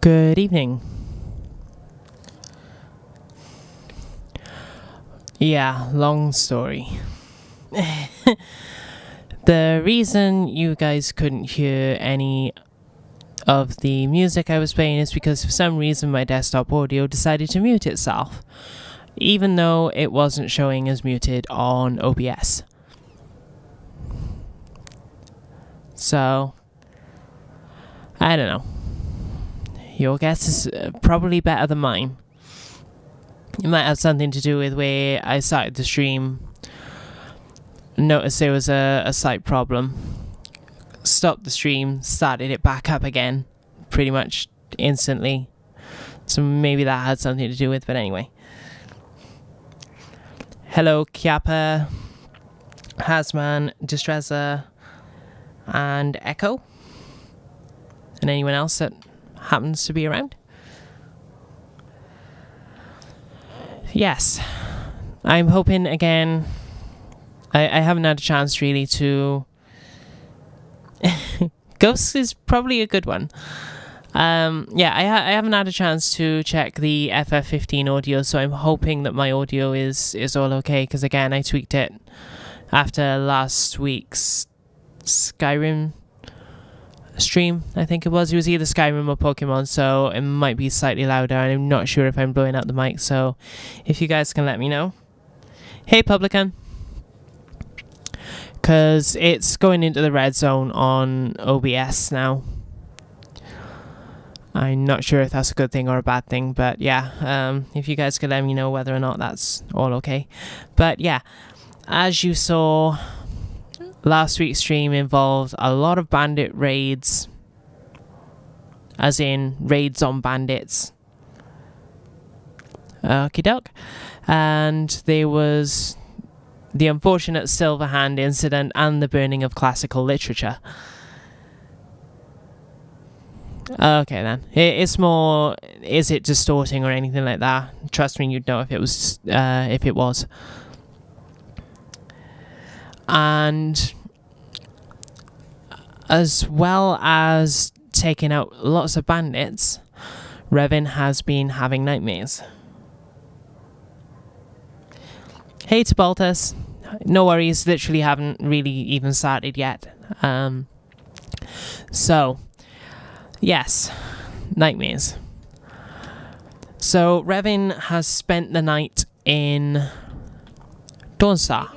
Good evening. Yeah, long story. The reason you guys couldn't hear any of the music I was playing is because for some reason my desktop audio decided to mute itself, even though it wasn't showing as muted on OBS. So, I don't know. Your guess is probably better than mine. It might have something to do with where I started the stream. Noticed there was a slight problem. Stopped the stream, started it back up again, pretty much instantly. So maybe that had something to do with, but anyway. Hello, Kiapa, Hasman, Distressa, and Echo. And anyone else that happens to be around. Yes, I'm hoping again. I haven't had a chance really to. Ghosts is probably a good one. Yeah, I haven't had a chance to check the FF15 audio, so I'm hoping that my audio is all okay. Because again, I tweaked it after last week's Skyrim stream. I think it was either Skyrim or Pokemon, so it might be slightly louder, and I'm not sure if I'm blowing out the mic. So, if you guys can let me know. Hey, Publican. Because it's going into the red zone on OBS now. I'm not sure if that's a good thing or a bad thing, but yeah, if you guys could let me know whether or not that's all okay. But yeah, as you saw, last week's stream involved a lot of bandit raids, as in raids on bandits. Okie doke. And there was the unfortunate Silverhand incident and the burning of classical literature. Okay then. It's more, is it distorting or anything like that? Trust me, you'd know if it was. And as well as taking out lots of bandits, Revyn has been having nightmares. Hey to Baltus. No worries, literally haven't really even started yet. So, yes, nightmares. So, Revyn has spent the night in Dawnstar.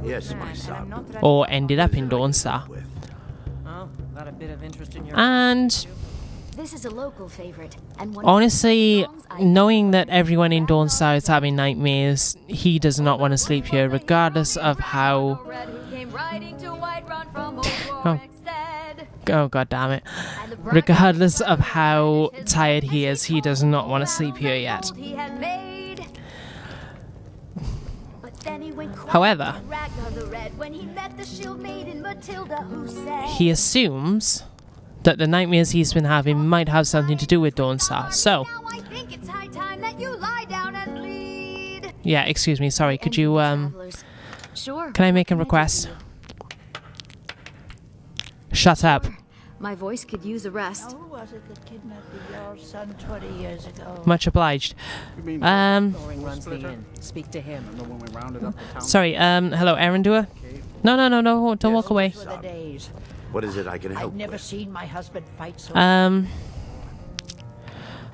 Yes, my son. Or ended up in Dawnstar. And this is a local favorite, and honestly, knowing that everyone in Dawnstar is having nightmares, he does not want to sleep here, regardless of how. Oh god damn it. Regardless of how tired he is, he does not want to sleep here yet. However, he assumes that the nightmares he's been having might have something to do with Dawnstar. So, yeah, excuse me, sorry, could you, can I make a request? Shut up. My voice could use a rest. Who was it that kidnapped your son 20 years ago? Much obliged. Speak to him. Sorry, hello, Arendua? No, don't walk away. What is it I can help I've never with? seen my husband fight so.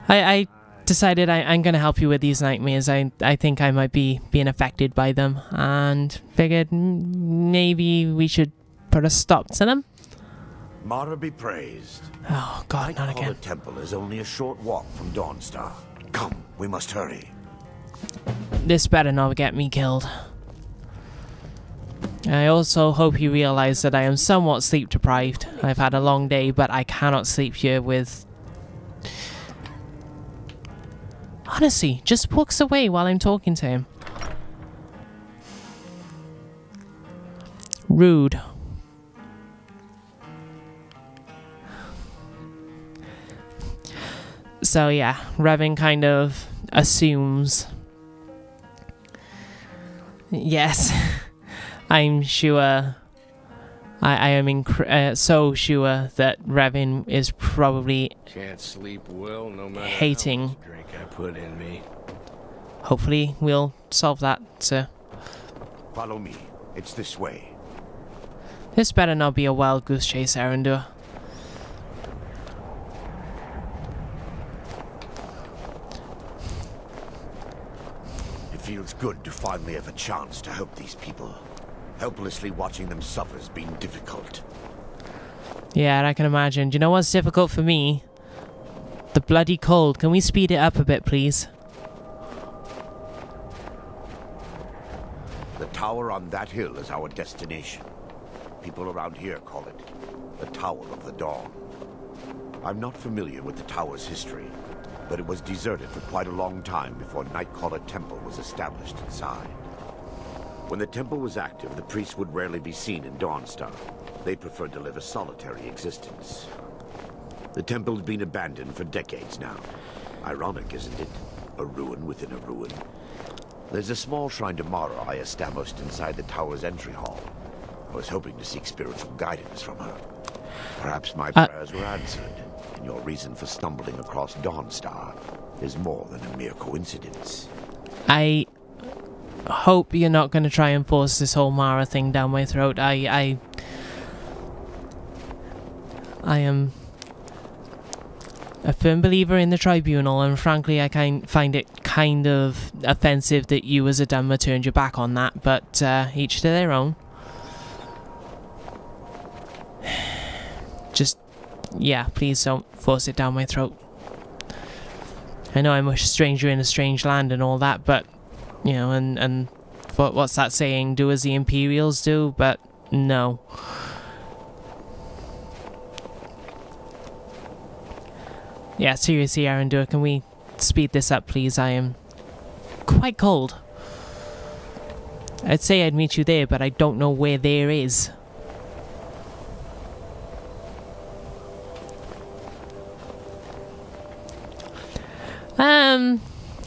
I decided I'm going to help you with these nightmares. I think I might be being affected by them, and figured maybe we should put a stop to them. Mara be praised. Oh god, not again. The temple is only a short walk from Dawnstar. Come, we must hurry. This better not get me killed. I also hope you realize that I am somewhat sleep deprived. I've had a long day, but I cannot sleep here with... Honestly, just walks away while I'm talking to him. Rude. So yeah, Revyn kind of assumes. Yes, I'm sure I am so sure that Revyn is probably Can't sleep well no matter hating. how much drink I put in me. Hopefully we'll solve that, sir. Follow me. It's this way. This better not be a wild goose chase, Arendur. It feels good to finally have a chance to help these people. Helplessly watching them suffer has been difficult. Yeah, I can imagine. Do you know what's difficult for me? The bloody cold. Can we speed it up a bit, please? The tower on that hill is our destination. People around here call it the Tower of the Dawn. I'm not familiar with the tower's history, but it was deserted for quite a long time before Nightcaller Temple was established inside. When the temple was active, the priests would rarely be seen in Dawnstar. They preferred to live a solitary existence. The temple's been abandoned for decades now. Ironic, isn't it? A ruin within a ruin. There's a small shrine to Mara I established inside the tower's entry hall. I was hoping to seek spiritual guidance from her. Perhaps my prayers were answered, and your reason for stumbling across Dawnstar is more than a mere coincidence. I hope you're not going to try and force this whole Mara thing down my throat. I am a firm believer in the tribunal, and frankly I find it kind of offensive that you as a Dhamma turned your back on that, but each to their own. Just, yeah, please don't force it down my throat. I know I'm a stranger in a strange land and all that, but, you know, and what's that saying? Do as the Imperials do, but no. Yeah, seriously, Arendur, can we speed this up, please? I am quite cold. I'd say I'd meet you there, but I don't know where there is.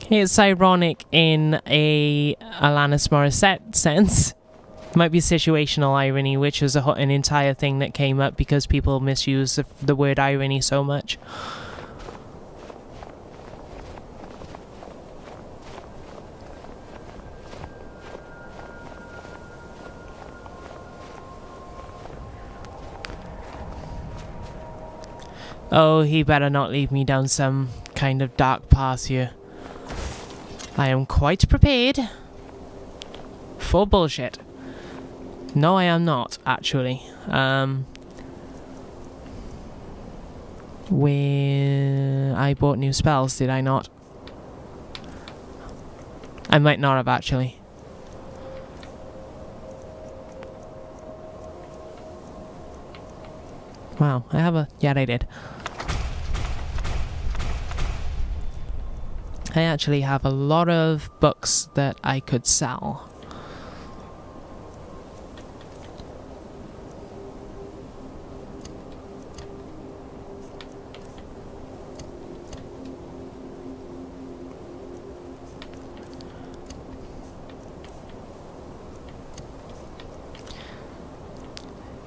It's ironic in a Alanis Morissette sense. Might be situational irony, which was an entire thing that came up because people misuse the word irony so much. Oh, he better not lead me down some kind of dark path here. I am quite prepared for bullshit. No, I am not, actually. Where I bought new spells, did I not? I might not have, actually. Wow, I have a... Yeah, I did. I actually have a lot of books that I could sell.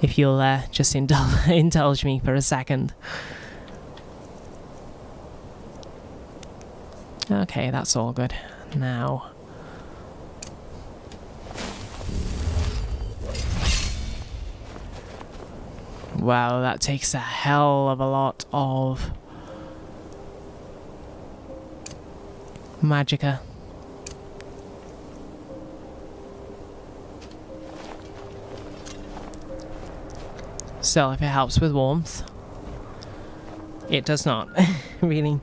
If you'll just indulge me for a second. Okay, that's all good. Now... Wow, that takes a hell of a lot of... magicka. Still, if it helps with warmth. It does not. Really.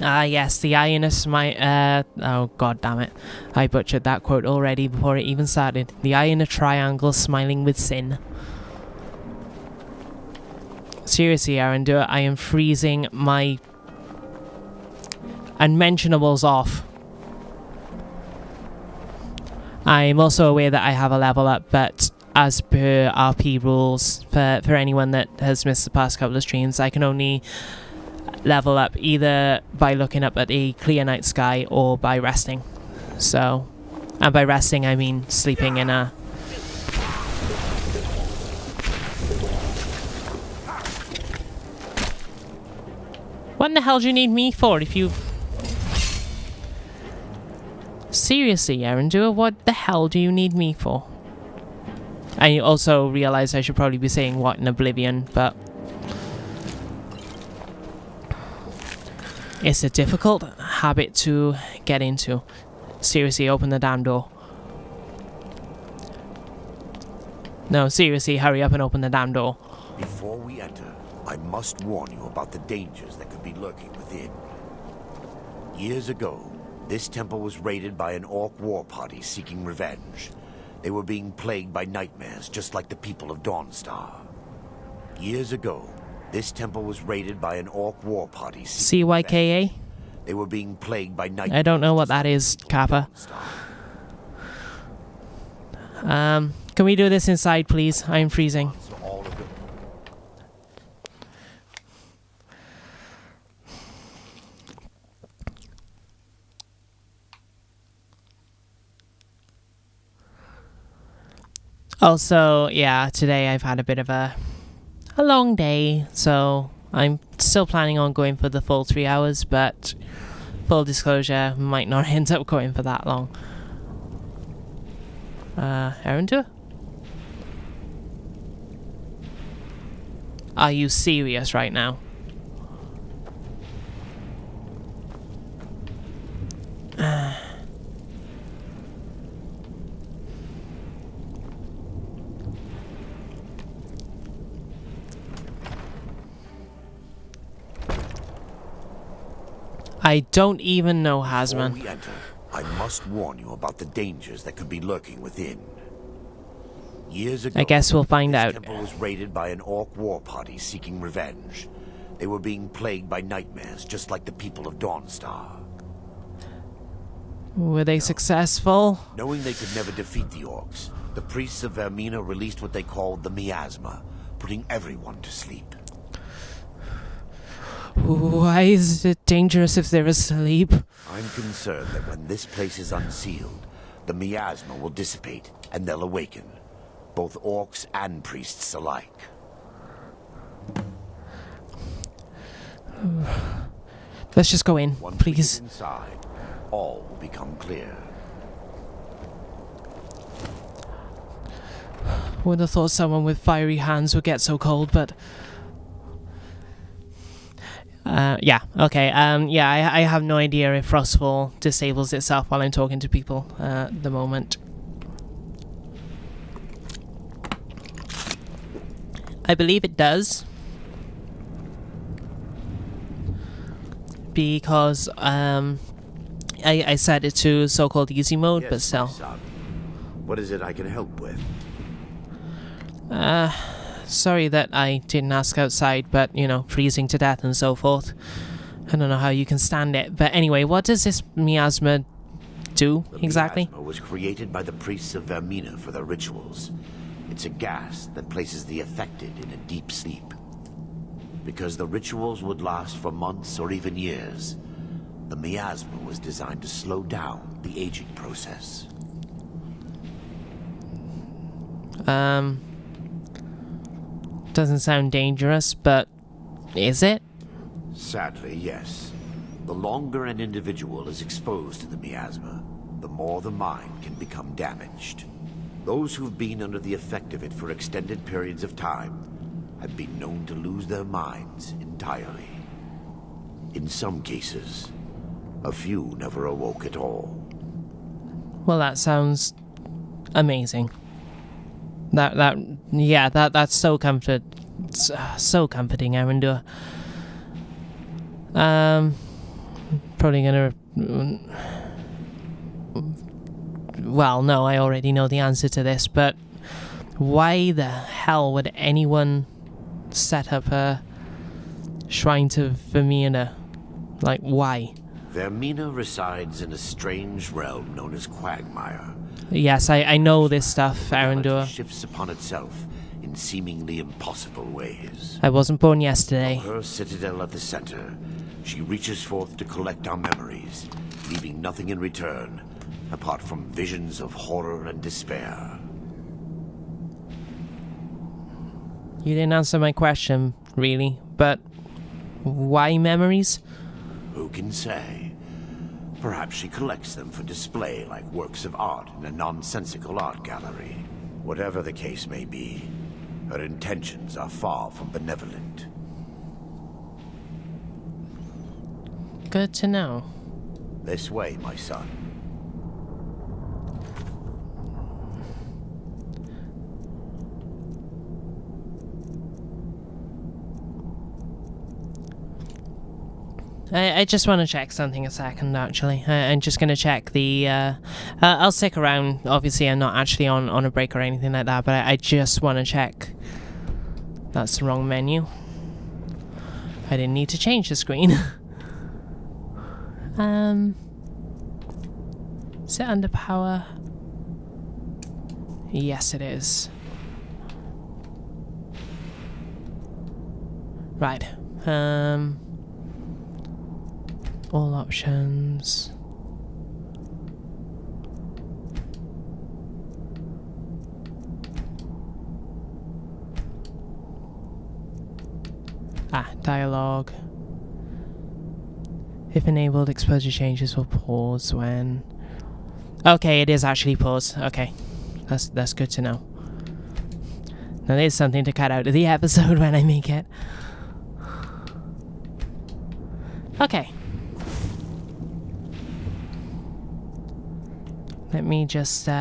Ah, yes, the Ionus might, oh, god damn it. I butchered that quote already before it even started. The eye in a triangle smiling with sin. Seriously, Arendur, I am freezing my unmentionables off. I'm also aware that I have a level up, but as per RP rules, for anyone that has missed the past couple of streams, I can only level up either by looking up at a clear night sky or by resting. So, and by resting I mean sleeping in a What in the hell do you need me for if you... Seriously, Erendua, what the hell do you need me for? I also realize I should probably be saying what in Oblivion, but... It's a difficult habit to get into. Seriously, open the damn door. No, seriously, hurry up and open the damn door. Before we enter, I must warn you about the dangers that could be lurking within. Years ago, this temple was raided by an orc war party seeking revenge. They were being plagued by nightmares, just like the people of Dawnstar. Years ago, this temple was raided by an orc war party seeking CYKA? revenge. They were being plagued by nightmares. I don't know what that is, Kappa. Can we do this inside, please? I'm freezing. Also, yeah, today I've had a bit of a long day, so I'm still planning on going for the full 3 hours, but full disclosure, might not end up going for that long. Erendua? Are you serious right now? I don't even know, Hasman. Before we enter, I must warn you about the dangers that could be lurking within. Years ago, I guess we'll find out. This temple was raided by an orc war party seeking revenge. They were being plagued by nightmares, just like the people of Dawnstar. Were they successful? Knowing they could never defeat the orcs, the priests of Vermina released what they called the miasma, putting everyone to sleep. Why is it dangerous if they're asleep? I'm concerned that when this place is unsealed, the miasma will dissipate and they'll awaken, both orcs and priests alike. Let's just go in, Once please. we get inside, all will become clear. Would have thought someone with fiery hands would get so cold, but... yeah, okay, yeah, I have no idea if Frostfall disables itself while I'm talking to people at the moment. I believe it does. Because, I set it to so-called easy mode, but Yes, still. my son. What is it I can help with? Sorry that I didn't ask outside, but, you know, freezing to death and so forth. I don't know how you can stand it. But anyway, what does this miasma do, exactly? The miasma was created by the priests of Vermina for their rituals. It's a gas that places the affected in a deep sleep. Because the rituals would last for months or even years, the miasma was designed to slow down the aging process. Doesn't sound dangerous, but is it? Sadly, yes. The longer an individual is exposed to the miasma, the more the mind can become damaged. Those who've been under the effect of it for extended periods of time have been known to lose their minds entirely. In some cases, a few never awoke at all. Well, that sounds amazing. That's so so comforting, Erendua. Probably gonna... Well, no, I already know the answer to this, but why the hell would anyone set up a shrine to Vermina? Like, why? Vermina resides in a strange realm known as Quagmire. Yes, I know this stuff, Reality Erendua. shifts upon itself in seemingly impossible ways. I wasn't born yesterday. Her citadel at the center, she reaches forth to collect our memories, leaving nothing in return apart from visions of horror and despair. You didn't answer my question, really, but Why memories? Who can say? Perhaps she collects them for display like works of art in a nonsensical art gallery. Whatever the case may be, her intentions are far from benevolent. Good to know. This way, my son. I just want to check something a second, actually. I'm just going to check the... I'll stick around. Obviously, I'm not actually on a break or anything like that, but I just want to check. That's the wrong menu. I didn't need to change the screen. Is it under power? Yes, it is. Right. All options. Dialogue. If enabled, exposure changes will pause when... Okay, it is actually pause. Okay. That's good to know. Now there's something to cut out of the episode when I make it. Okay. Let me just, you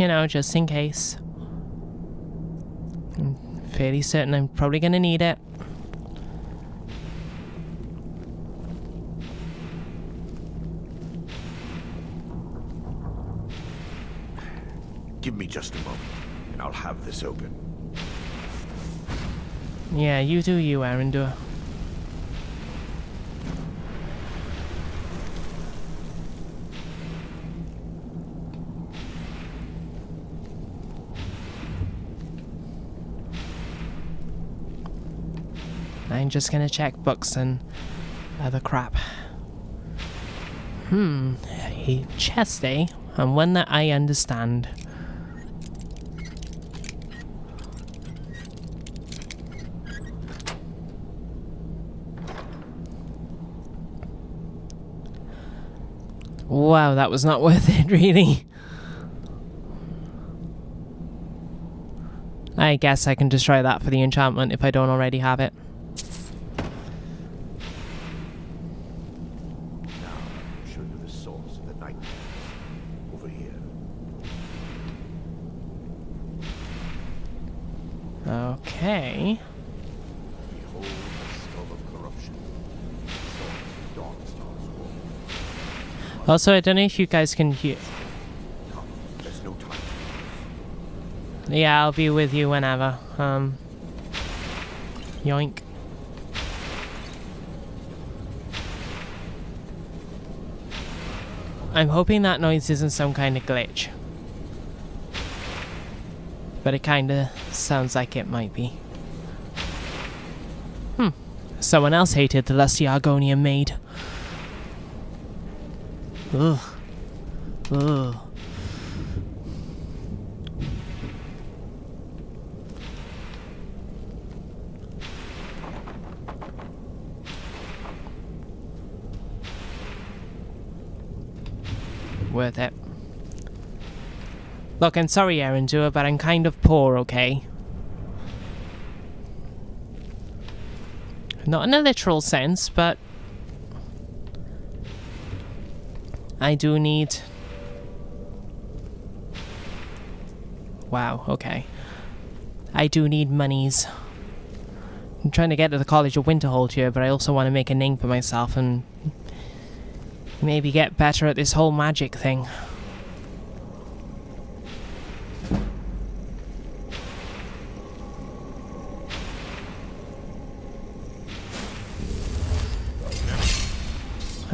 know, just in case. I'm fairly certain I'm probably gonna need it. Give me just a moment, and I'll have this open. Yeah, you do you, Arendelle. I'm just gonna check books and other crap. A chest, eh? And one that I understand. Wow, that was not worth it, really. I guess I can destroy that for the enchantment if I don't already have it. Now, I'll show you the source of the nightmares. Over here. Okay. Behold the skull of corruption. The Dawnstar's wound. Also, I don't know if you guys can hear... Come, there's no time to lose. Yeah, I'll be with you whenever. Yoink. I'm hoping that noise isn't some kind of glitch. But it kinda sounds like it might be. Someone else hated the lusty Argonian maid. Ugh. Ugh. Worth it. Look, I'm sorry, Arendelle, but I'm kind of poor, okay? Not in a literal sense, but... I do need... Wow, okay. I do need monies. I'm trying to get to the College of Winterhold here, but I also want to make a name for myself and... maybe get better at this whole magic thing.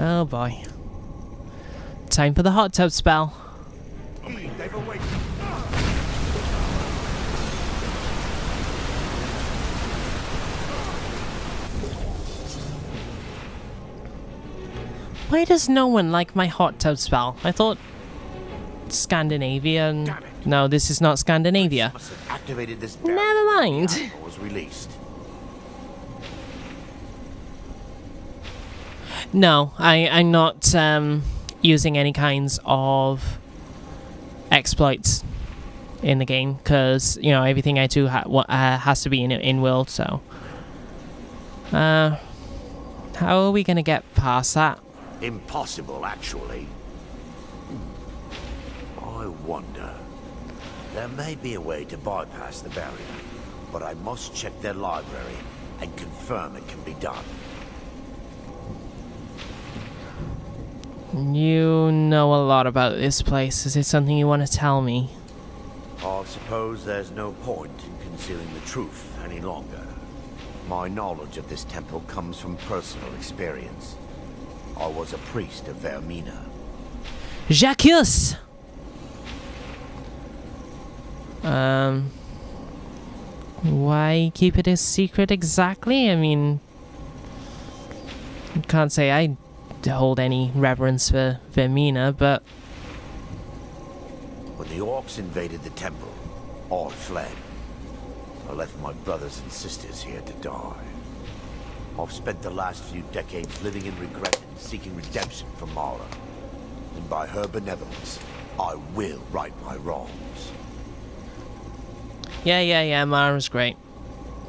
Oh boy. Time for the hot tub spell. Why does no one like my hot tub spell? I thought Scandinavia and... No, this is not Scandinavia. Must have activated this Never mind. was released. No, I'm not using any kinds of exploits in the game because, you know, everything I do has to be in world, so. How are we going to get past that? Impossible, actually. I wonder. There may be a way to bypass the barrier, but I must check their library and confirm it can be done. You know a lot about this place. Is it something you want to tell me? I suppose there's no point in concealing the truth any longer. My knowledge of this temple comes from personal experience. I was a priest of Vermina. Jacques! Why keep it a secret exactly? I mean, I can't say I hold any reverence for Vermina, but... When the orcs invaded the temple, I fled. I left my brothers and sisters here to die. I've spent the last few decades living in regret and seeking redemption from Mara. And by her benevolence, I will right my wrongs. Yeah, Mara's great.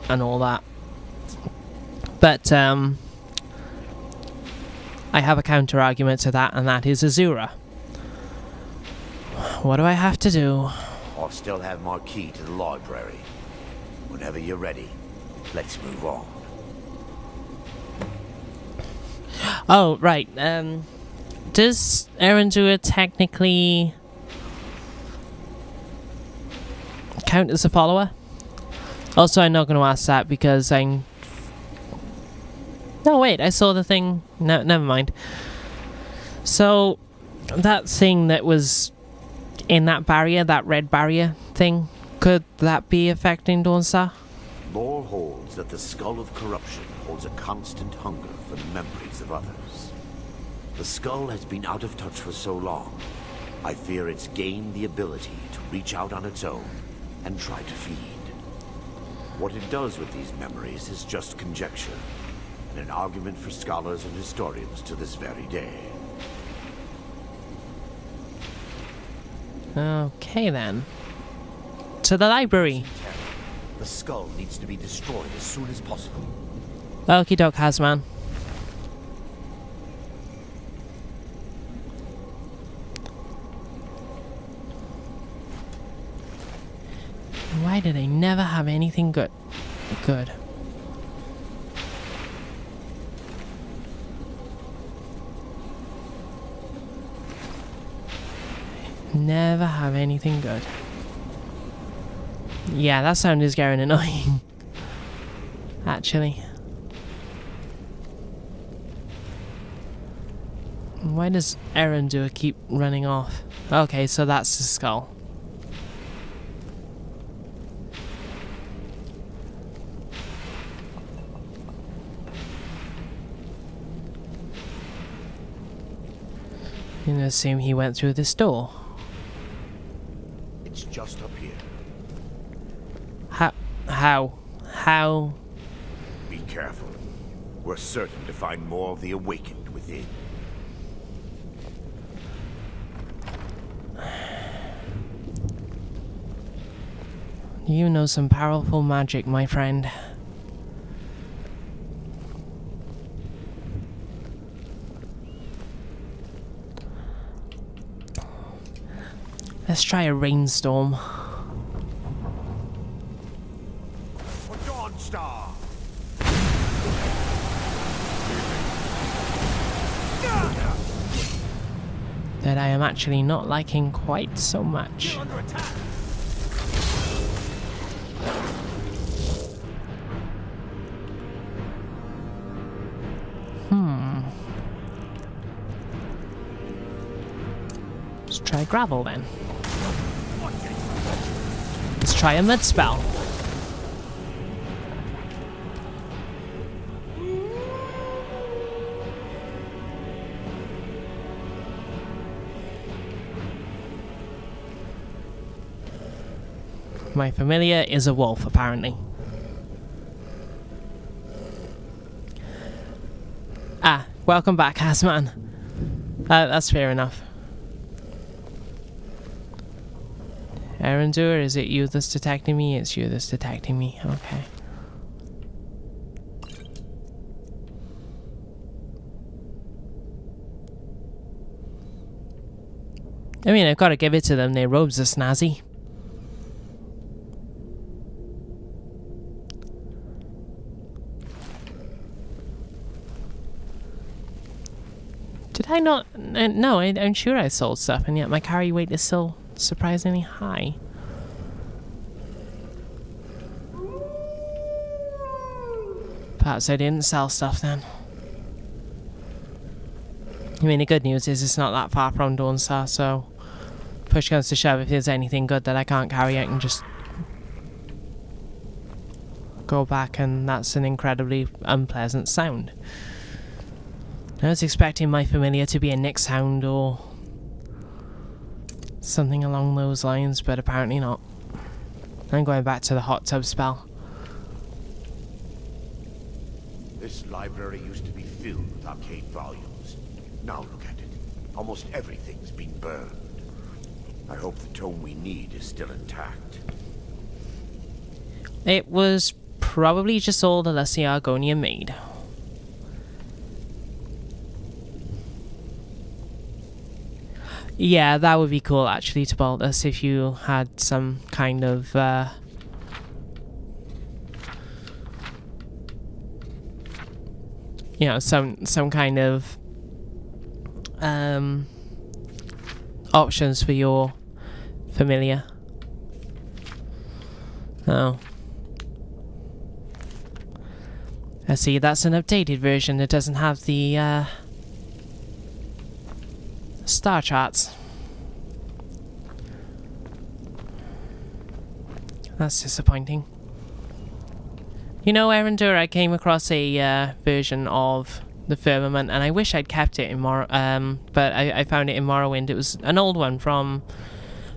And all that. But, I have a counter-argument to that, and that is Azura. What do I have to do? I still have my key to the library. Whenever you're ready, let's move on. Oh, right. Does Erendua technically count as a follower? Also, I'm not going to ask that because I'm... No, wait, I saw the thing... No, never mind. So, that thing that was in that barrier, that red barrier thing, could that be affecting Dawnstar? Lore holds that the skull of corruption holds a constant hunger for the memories of others. The skull has been out of touch for so long, I fear it's gained the ability to reach out on its own and try to feed. What it does with these memories is just conjecture, and an argument for scholars and historians to this very day. Okay then. To the library. The skull needs to be destroyed as soon as possible. Okie doke, Hazman. Why do they never have anything good? Never have anything good. Yeah, that sound is getting annoying. Actually. Why does Erendua keep running off? Okay, so that's the skull. I'm gonna assume he went through this door. It's just up here. How? Be careful. We're certain to find more of the awakened within. You know some powerful magic, my friend. Let's try a rainstorm. For Dawnstar! That I am actually not liking quite so much. Under attack! Let's try gravel then. Let's try a mud spell. My familiar is a wolf, apparently. Welcome back, Hazman. That's fair enough. Erendur, is it you that's detecting me? It's you that's detecting me. Okay. I mean, I've got to give it to them. Their robes are snazzy. Did I not? No, I'm sure I sold stuff, and yet my carry weight is still surprisingly high. Perhaps I didn't sell stuff then. I mean, the good news is it's not that far from Dawnstar, so push comes to shove, if there's anything good that I can't carry, I can just go back, and that's an incredibly unpleasant sound. I was expecting my familiar to be a Nyx hound or something along those lines, but apparently not. I'm going back to the hot tub spell. This library used to be filled with arcane volumes. Now look at it. Almost everything's been burned. I hope the tome we need is still intact. It was probably just all the Leslie Argonia made. Yeah, that would be cool actually to build this if you had some kind of you know, some kind of options for your familiar. Oh. I see, that's an updated version that doesn't have the star charts. That's disappointing. You know, Erendur, I came across a version of the Firmament, and I wish I'd kept it in but I found it in Morrowind. It was an old one from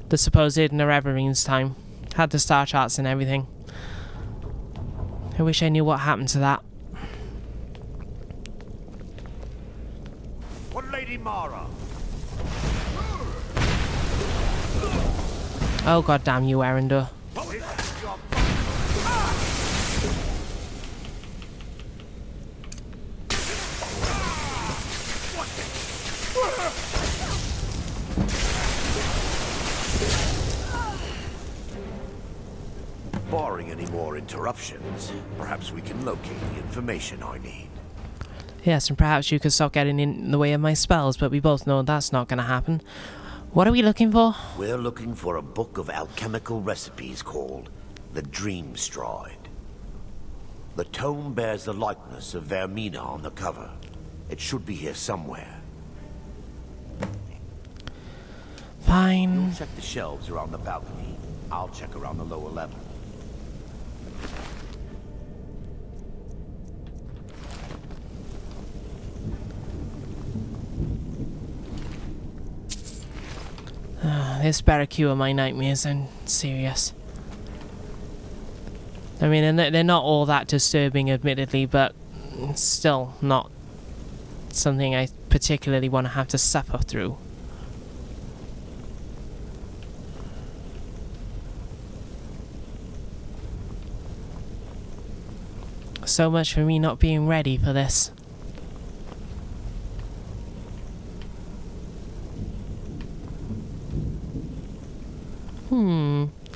the supposed Revyn's time. Had the star charts and everything. I wish I knew what happened to that. What, Lady Mara? Oh, god damn you, Erendur. Barring any more interruptions, perhaps we can locate the information I need. Yes, and perhaps you could stop getting in the way of my spells, but we both know that's not going to happen. What are we looking for? We're looking for a book of alchemical recipes called the Dream Stride. The tome bears the likeness of Vermina on the cover. It should be here somewhere. Fine. You check the shelves around the balcony. I'll check around the lower level. This better cure my nightmares, I'm serious. I mean, they're not all that disturbing, admittedly, but it's still not something I particularly want to have to suffer through. So much for me not being ready for this.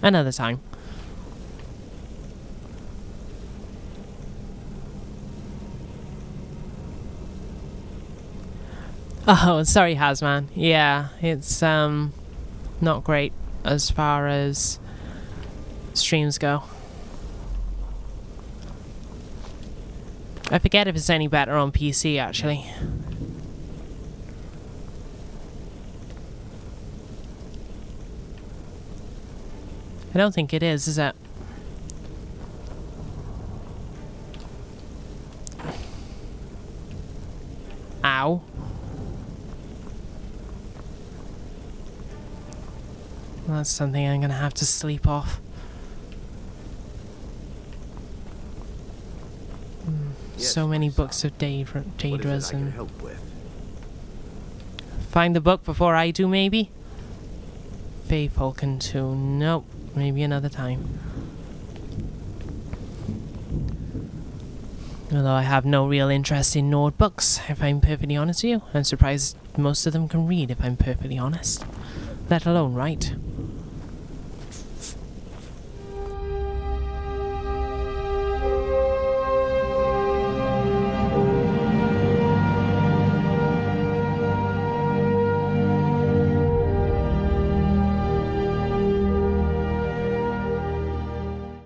Another time. Oh, sorry, Hazman. Yeah, it's not great as far as streams go. I forget if it's any better on PC, actually. I don't think it is it? Ow. That's something I'm gonna have to sleep off. So many my son. books of What is Daedra's it I can and help with? find the book before I do, maybe? Fae Falcon 2. Nope. Maybe another time. Although I have no real interest in Nord books, if I'm perfectly honest with you. I'm surprised most of them can read, if I'm perfectly honest. Let alone write.